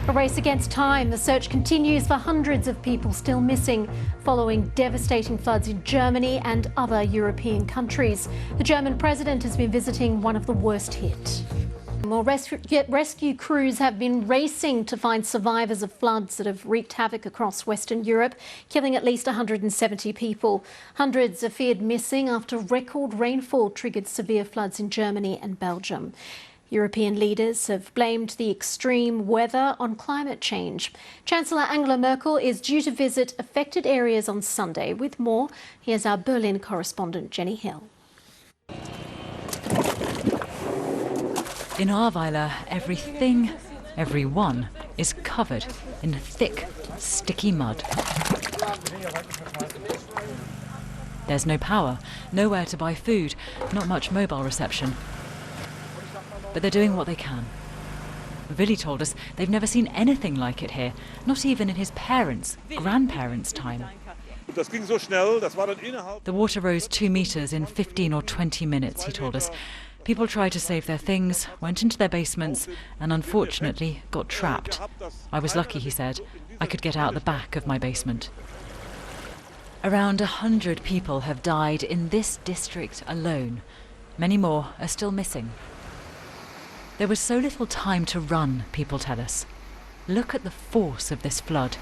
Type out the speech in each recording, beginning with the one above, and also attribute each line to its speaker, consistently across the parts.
Speaker 1: A race against time. The search continues for hundreds of people still missing following devastating floods in Germany and other European countries. The German president has been visiting one of the worst hit. Well, rescue crews have been racing to find survivors of floods that have wreaked havoc across Western Europe, killing at least 170 people. Hundreds are feared missing after record rainfall triggered severe floods in Germany and Belgium. European leaders have blamed the extreme weather on climate change. Chancellor Angela Merkel is due to visit affected areas on Sunday. With more, here's our Berlin correspondent Jenny Hill.
Speaker 2: In Ahrweiler, everything, everyone is covered in thick, sticky mud. There's no power, nowhere to buy food, not much mobile reception. But they're doing what they can. Willi told us they've never seen anything like it here, not even in his parents', grandparents' time. The water rose 2 meters in 15 or 20 minutes, he told us. People tried to save their things, went into their basements, and unfortunately got trapped. I was lucky, he said. I could get out the back of my basement. Around 100 people have died in this district alone. Many more are still missing. There was so little time to run, people tell us. Look at the force of this flood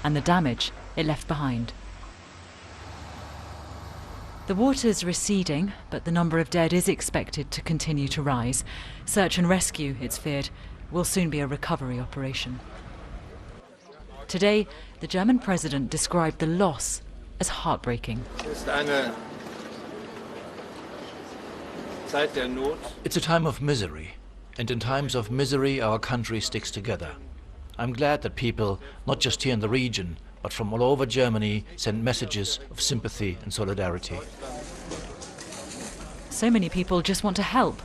Speaker 2: and the damage it left behind. The water's receding, but the number of dead is expected to continue to rise. Search and rescue, it's feared, will soon be a recovery operation. Today, the German president described the loss as heartbreaking.
Speaker 3: It's a time of misery, and in times of misery our country sticks together. I'm glad that people, not just here in the region, but from all over Germany, send messages of sympathy and solidarity.
Speaker 2: So many people just want to help.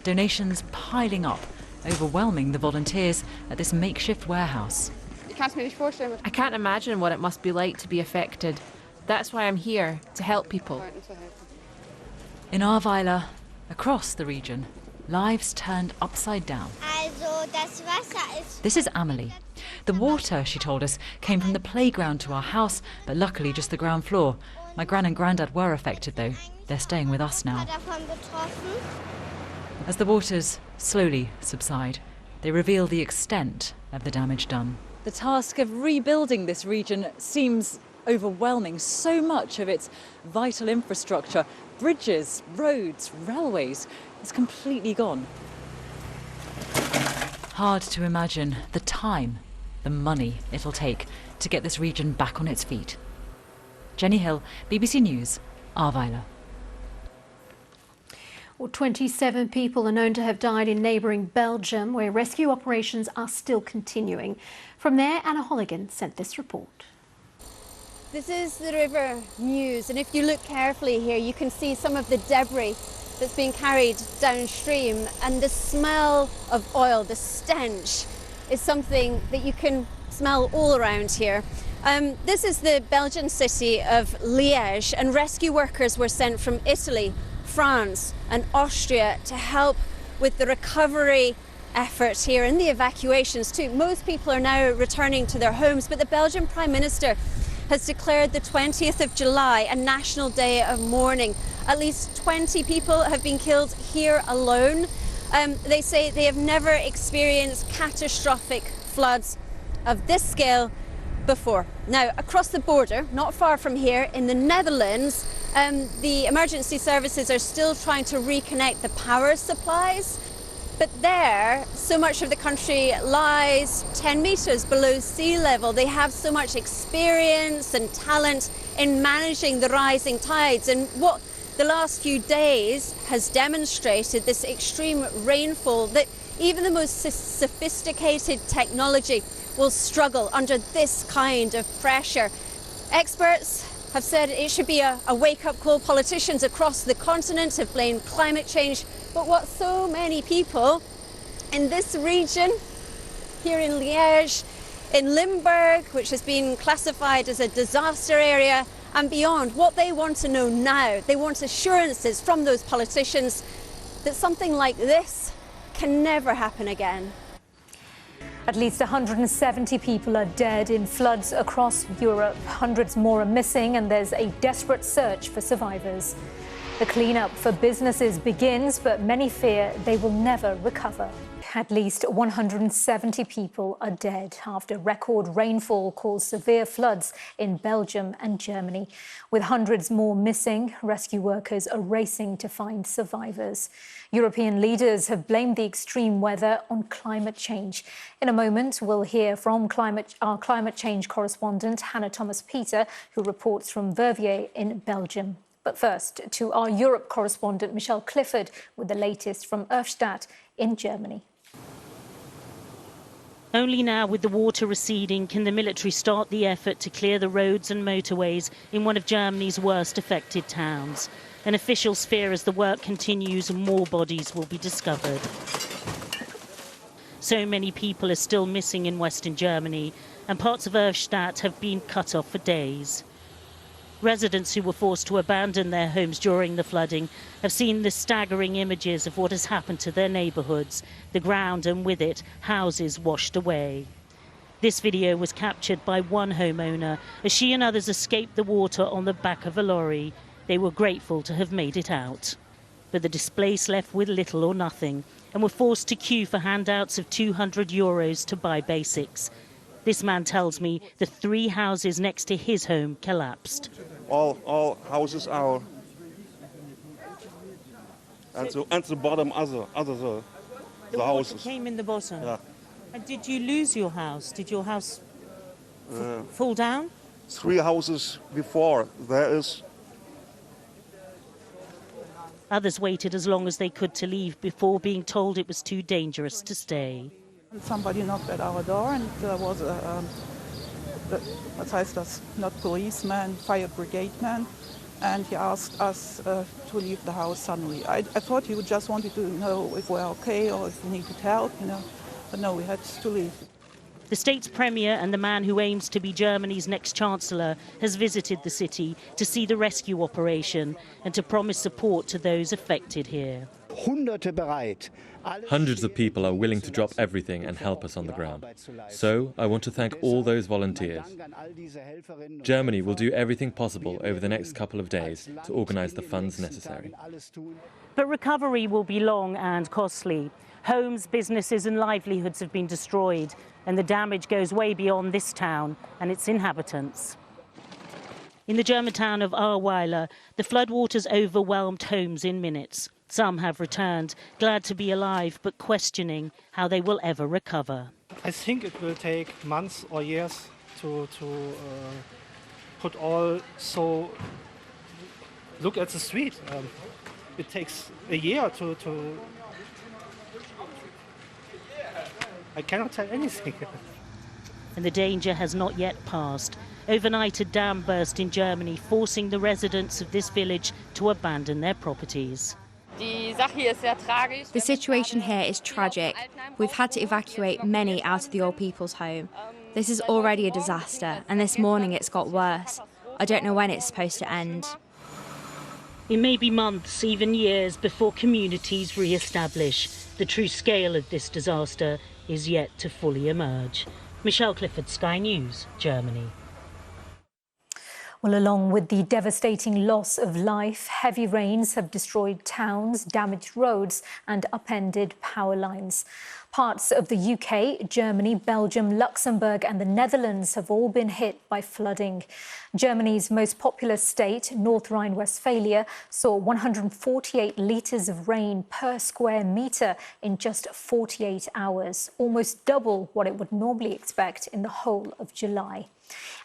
Speaker 2: Donations piling up, overwhelming the volunteers at this makeshift warehouse.
Speaker 4: I can't imagine what it must be like to be affected. That's why I'm here, to help people.
Speaker 2: In Ahrweiler, across the region, lives turned upside down. This is Amelie. The water, she told us, came from the playground to our house, but luckily just the ground floor. My gran and granddad were affected though. They're staying with us now. As the waters slowly subside, they reveal the extent of the damage done. The task of rebuilding this region seems overwhelming. So much of its vital infrastructure, bridges, roads, railways, is completely gone. Hard to imagine the time, the money it'll take to get this region back on its feet. Jenny Hill, BBC News, Ahrweiler.
Speaker 1: Well, 27 people are known to have died in neighbouring Belgium, where rescue operations are still continuing. From there, Anna Holligan sent this report.
Speaker 5: This is the River Meuse, and if you look carefully here, you can see some of the debris that's being carried downstream, and the smell of oil, the stench, is something that you can smell all around here. This is the Belgian city of Liège, and rescue workers were sent from Italy, France and Austria to help with the recovery effort here and the evacuations too. Most people are now returning to their homes, but the Belgian Prime Minister has declared the 20th of July a national day of mourning. At least 20 people have been killed here alone. They say they have never experienced catastrophic floods of this scale before. Now, across the border, not far from here, in the Netherlands, the emergency services are still trying to reconnect the power supplies. But there, so much of the country lies 10 metres below sea level. They have so much experience and talent in managing the rising tides. And what the last few days has demonstrated, this extreme rainfall, that even the most sophisticated technology will struggle under this kind of pressure. Experts have said it should be a wake-up call. Politicians across the continent have blamed climate change. But what so many people in this region, here in Liège, in Limburg, which has been classified as a disaster area, and beyond, what they want to know now, they want assurances from those politicians that something like this can never happen again.
Speaker 6: At least 170 people are dead in floods across Europe. Hundreds more are missing, and there's a desperate search for survivors. The cleanup for businesses begins, but many fear they will never recover. At least 170 people are dead after record rainfall caused severe floods in Belgium and Germany. With hundreds more missing, rescue workers are racing to find survivors. European leaders have blamed the extreme weather on climate change. In a moment, we'll hear from our climate change correspondent, Hannah Thomas-Peter, who reports from Verviers in Belgium. But first, to our Europe correspondent, Michelle Clifford, with the latest from Erfstadt in Germany.
Speaker 7: Only now, with the water receding, can the military start the effort to clear the roads and motorways in one of Germany's worst affected towns. And officials fear as the work continues, more bodies will be discovered. So many people are still missing in Western Germany, and parts of Erfstadt have been cut off for days. Residents who were forced to abandon their homes during the flooding have seen the staggering images of what has happened to their neighbourhoods, the ground and with it houses washed away. This video was captured by one homeowner as she and others escaped the water on the back of a lorry. They were grateful to have made it out. But the displaced left with little or nothing and were forced to queue for handouts of €200 to buy basics. This man tells me the 3 houses next to his home collapsed.
Speaker 8: All houses are, and the bottom other the houses.
Speaker 7: Water came in the bottom.
Speaker 8: Yeah.
Speaker 7: And did you lose your house? Did your house fall down?
Speaker 8: 3 houses before there is.
Speaker 7: Others waited as long as they could to leave before being told it was too dangerous to stay.
Speaker 9: Somebody knocked at our door, and there was was heißt das, not policeman, fire brigade man, and he asked us to leave the house suddenly. I thought he just wanted to know if we're okay or if we needed help, but no, we had to leave.
Speaker 7: The state's premier and the man who aims to be Germany's next chancellor has visited the city to see the rescue operation and to promise support to those affected here.
Speaker 10: Hundreds of people are willing to drop everything and help us on the ground. So I want to thank all those volunteers. Germany will do everything possible over the next couple of days to organise the funds necessary.
Speaker 7: But recovery will be long and costly. Homes, businesses and livelihoods have been destroyed, and the damage goes way beyond this town and its inhabitants. In the German town of Ahrweiler, the floodwaters overwhelmed homes in minutes. Some have returned, glad to be alive, but questioning how they will ever recover.
Speaker 11: I think it will take months or years to put all. So look at the street. It takes a year to. I cannot tell anything.
Speaker 7: And the danger has not yet passed. Overnight, a dam burst in Germany, forcing the residents of this village to abandon their properties.
Speaker 12: The situation here is tragic. We've had to evacuate many out of the old people's home. This is already a disaster, and this morning it's got worse. I don't know when it's supposed to end.
Speaker 7: It may be months, even years, before communities re-establish. The true scale of this disaster is yet to fully emerge. Michelle Clifford, Sky News, Germany.
Speaker 6: Well, along with the devastating loss of life, heavy rains have destroyed towns, damaged roads and upended power lines. Parts of the UK, Germany, Belgium, Luxembourg and the Netherlands have all been hit by flooding. Germany's most populous state, North Rhine-Westphalia, saw 148 litres of rain per square metre in just 48 hours, almost double what it would normally expect in the whole of July.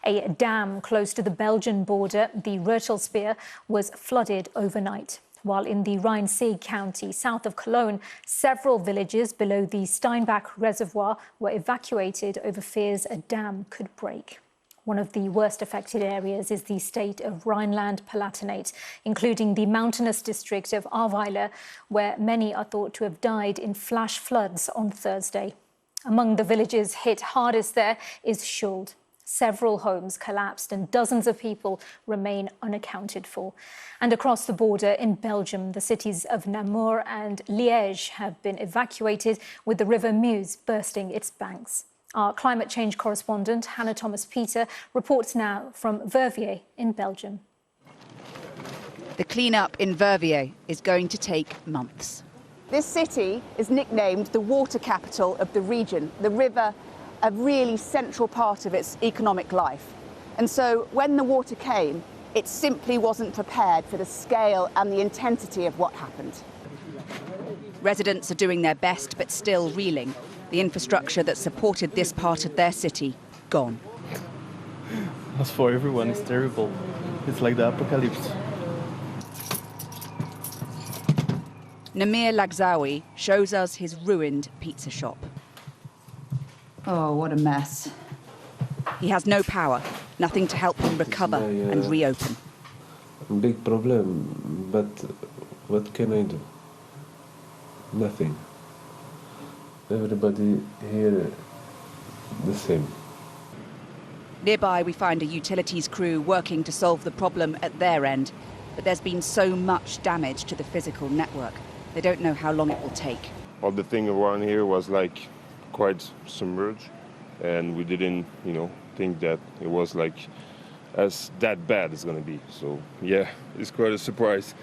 Speaker 6: A dam close to the Belgian border, the Europefloods, was flooded overnight. While in the Rhine-Sieg county, south of Cologne, several villages below the Steinbach Reservoir were evacuated over fears a dam could break. One of the worst affected areas is the state of Rhineland-Palatinate, including the mountainous district of Ahrweiler, where many are thought to have died in flash floods on Thursday. Among the villages hit hardest there is Schuld. Several homes collapsed and dozens of people remain unaccounted for. And across the border in Belgium, the cities of Namur and Liège have been evacuated with the River Meuse bursting its banks. Our climate change correspondent, Hannah Thomas-Peter, reports now from Verviers in Belgium.
Speaker 13: The clean-up in Verviers is going to take months. This city is nicknamed the water capital of the region. The river, a really central part of its economic life. And so when the water came, it simply wasn't prepared for the scale and the intensity of what happened. Residents are doing their best, but still reeling. The infrastructure that supported this part of their city, gone.
Speaker 14: As for everyone, it's terrible. It's like the apocalypse.
Speaker 13: Namir Lagzawi shows us his ruined pizza shop. Oh, what a mess. He has no power, nothing to help him recover and reopen.
Speaker 15: Big problem, but what can I do? Nothing. Everybody here the same.
Speaker 13: Nearby we find a utilities crew working to solve the problem at their end, but there's been so much damage to the physical network. They don't know how long it will take.
Speaker 16: All the thing around here was like quite submerged, and we didn't, think that it was like as that bad as going to be. So yeah, it's quite a surprise.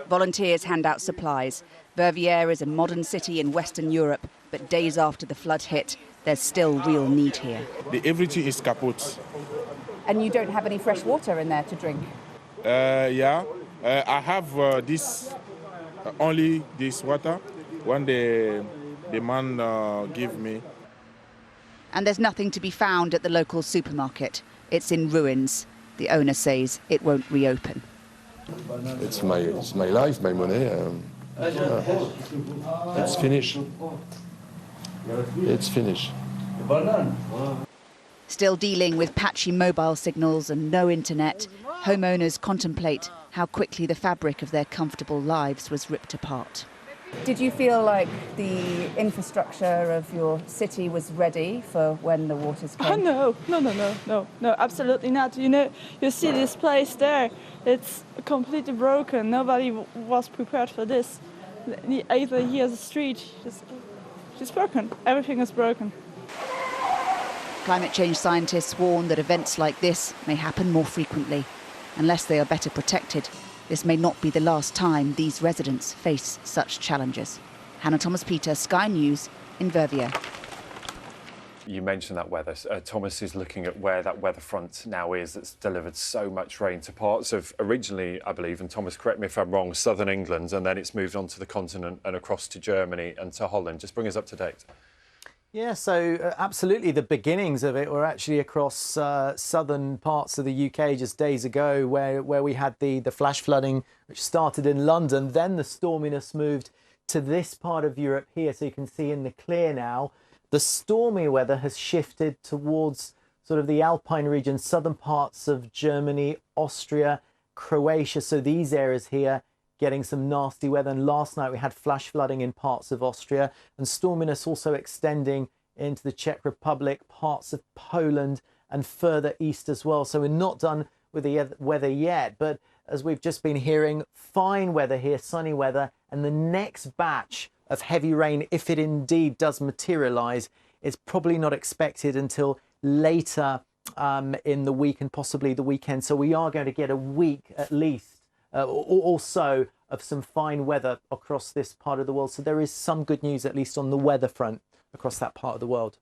Speaker 13: Volunteers hand out supplies. Verviers is a modern city in Western Europe, but days after the flood hit, there's still real need here.
Speaker 17: Everything is kaput.
Speaker 13: And you don't have any fresh water in there to drink?
Speaker 17: Yeah, I have only this water. One the man give me.
Speaker 13: And there's nothing to be found at the local supermarket. It's in ruins. The owner says it won't reopen.
Speaker 15: It's my life, my money. It's finished. It's finished.
Speaker 13: Still dealing with patchy mobile signals and no internet, homeowners contemplate how quickly the fabric of their comfortable lives was ripped apart. Did you feel like the infrastructure of your city was ready for when the waters came?
Speaker 18: No, absolutely not. You see this place there, it's completely broken. Nobody was prepared for this. Either here's a street, it's broken. Everything is broken.
Speaker 13: Climate change scientists warn that events like this may happen more frequently. Unless they are better protected, this may not be the last time these residents face such challenges. Hannah Thomas-Peter, Sky News in Verviers.
Speaker 19: You mentioned that weather. Thomas is looking at where that weather front now is that's delivered so much rain to parts of originally, I believe, and Thomas, correct me if I'm wrong, southern England, and then it's moved on to the continent and across to Germany and to Holland. Just bring us up to date.
Speaker 20: Yeah, so absolutely the beginnings of it were actually across southern parts of the UK just days ago where we had the flash flooding which started in London. Then the storminess moved to this part of Europe here, so you can see in the clear now. The stormy weather has shifted towards sort of the Alpine region, southern parts of Germany, Austria, Croatia. So these areas here getting some nasty weather. And last night we had flash flooding in parts of Austria and storminess also extending into the Czech Republic, parts of Poland and further east as well. So we're not done with the weather yet. But as we've just been hearing, fine weather here, sunny weather. And the next batch of heavy rain, if it indeed does materialise, is probably not expected until later in the week and possibly the weekend. So we are going to get a week at least or so of some fine weather across this part of the world. So there is some good news, at least on the weather front, across that part of the world.